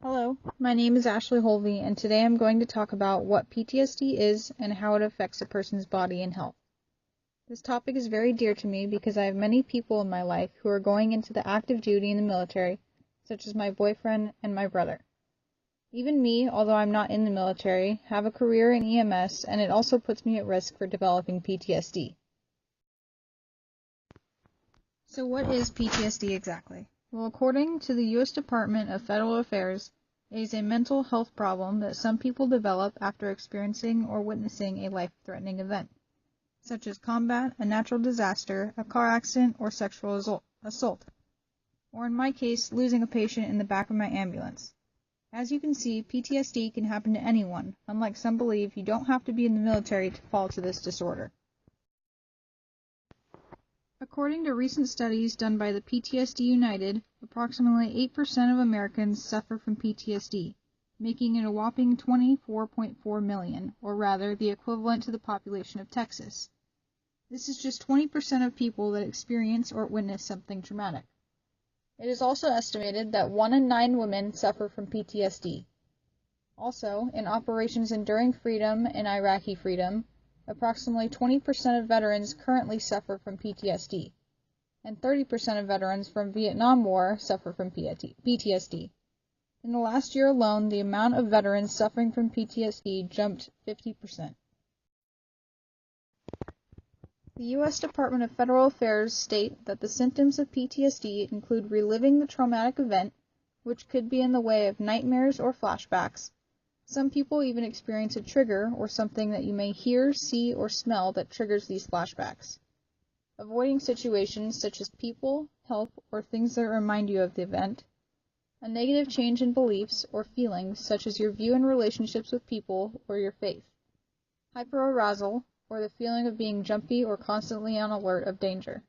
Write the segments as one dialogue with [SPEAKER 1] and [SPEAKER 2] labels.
[SPEAKER 1] Hello, my name is Ashley Holvey, and today I'm going to talk about what PTSD is and how it affects a person's body and health. This topic is very dear to me because I have many people in my life who are going into the active duty in the military, such as my boyfriend and my brother. Even me, although I'm not in the military, have a career in EMS, and it also puts me at risk for developing PTSD. So what is PTSD exactly? Well, according to the U.S. Department of Federal Affairs, it is a mental health problem that some people develop after experiencing or witnessing a life-threatening event, such as combat, a natural disaster, a car accident, or sexual assault, or in my case, losing a patient in the back of my ambulance. As you can see, PTSD can happen to anyone. Unlike some believe, you don't have to be in the military to fall to this disorder. According to recent studies done by the PTSD United, approximately 8% of Americans suffer from PTSD, making it a whopping 24.4 million, or rather, the equivalent to the population of Texas. This is just 20% of people that experience or witness something traumatic. It is also estimated that 1 in 9 women suffer from PTSD. Also, in Operations Enduring Freedom and Iraqi Freedom, approximately 20% of veterans currently suffer from PTSD, and 30% of veterans from Vietnam War suffer from PTSD. In the last year alone, the amount of veterans suffering from PTSD jumped 50%. The U.S. Department of Federal Affairs state that the symptoms of PTSD include reliving the traumatic event, which could be in the way of nightmares or flashbacks. Some people even experience a trigger or something that you may hear, see, or smell that triggers these flashbacks. Avoiding situations such as people, help, or things that remind you of the event. A negative change in beliefs or feelings such as your view in relationships with people or your faith. Hyperarousal, or the feeling of being jumpy or constantly on alert of danger.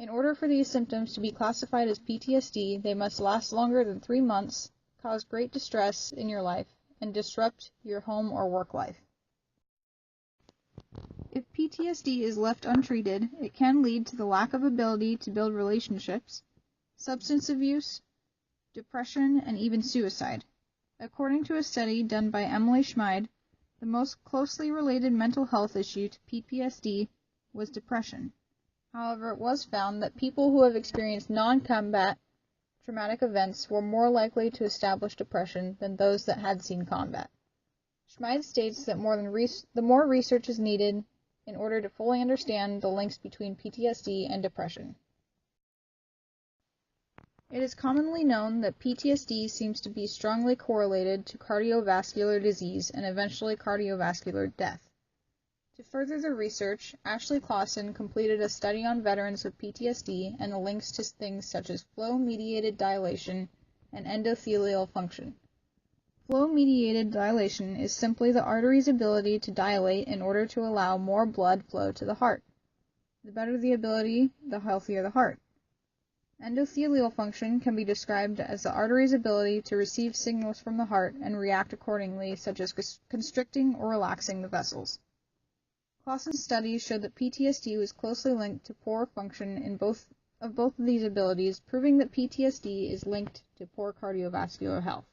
[SPEAKER 1] In order for these symptoms to be classified as PTSD, they must last longer than 3 months, cause great distress in your life, and disrupt your home or work life. If PTSD is left untreated, it can lead to the lack of ability to build relationships, substance abuse, depression, and even suicide. According to a study done by Emily Schmid, the most closely related mental health issue to PTSD was depression. However, it was found that people who have experienced non-combat traumatic events were more likely to establish depression than those that had seen combat. Schmid states that the more research is needed in order to fully understand the links between PTSD and depression. It is commonly known that PTSD seems to be strongly correlated to cardiovascular disease and eventually cardiovascular death. To further the research, Ashley Clausen completed a study on veterans with PTSD and the links to things such as flow-mediated dilation and endothelial function. Flow-mediated dilation is simply the artery's ability to dilate in order to allow more blood flow to the heart. The better the ability, the healthier the heart. Endothelial function can be described as the artery's ability to receive signals from the heart and react accordingly, such as constricting or relaxing the vessels. Clausen's studies showed that PTSD was closely linked to poor function in both of these abilities, proving that PTSD is linked to poor cardiovascular health.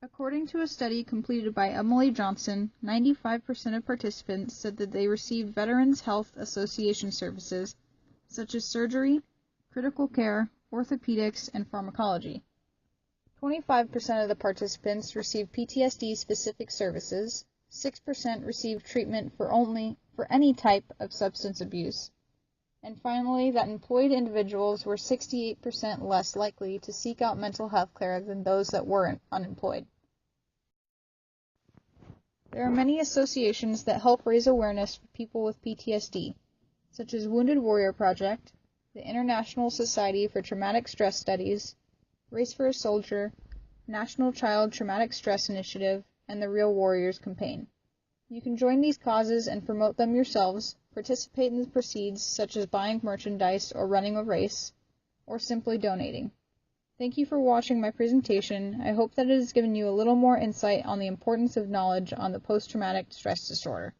[SPEAKER 1] According to a study completed by Emily Johnson, 95% of participants said that they received Veterans Health Association services such as surgery, critical care, orthopedics, and pharmacology. 25% of the participants received PTSD-specific services, 6% received treatment for any type of substance abuse, and finally that employed individuals were 68% less likely to seek out mental health care than those that weren't unemployed. There are many associations that help raise awareness for people with PTSD, such as Wounded Warrior Project, the International Society for Traumatic Stress Studies, Race for a Soldier, National Child Traumatic Stress Initiative, and the Real Warriors Campaign. You can join these causes and promote them yourselves, participate in the proceeds such as buying merchandise or running a race, or simply donating. Thank you for watching my presentation. I hope that it has given you a little more insight on the importance of knowledge on the post-traumatic stress disorder.